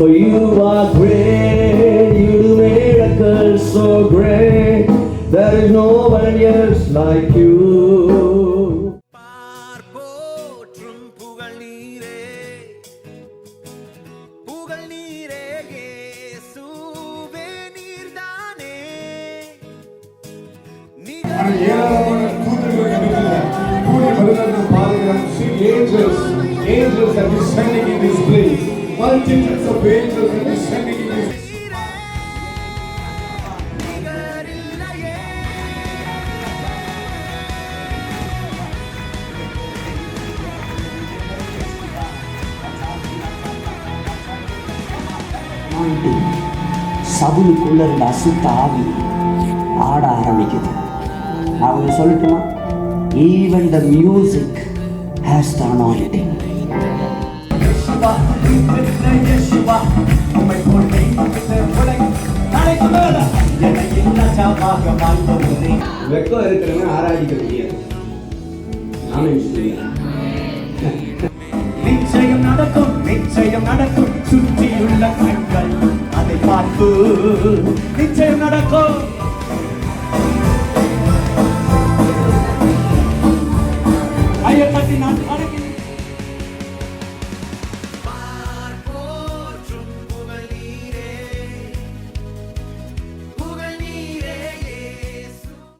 For you are great, you do miracles so great. There is no one else like you. பார்போற்றும் புகழ் நீரே இயேசுவே நீர்தானே ஏராளமான தூதர்கள் கூடி வருகிறது பாருங்கள். See angels are descending in this place. Multitudes of angels are descending in this place. சவுலுக்குள்ள இருந்த அசுத்த ஆவி ஆட ஆரம்பிக்குது. அவங்க சொல்லட்டுமா? Even the music has the anointing. வெக்கம் இருக்கிறவங்க ஆராதிக்க முடியாது. நிச்சயம் நடக்கும், நிச்சயம் நடக்கும். சுற்றியுள்ள கண்கள் அதை பார்த்து நிச்சயம் நடக்கும்.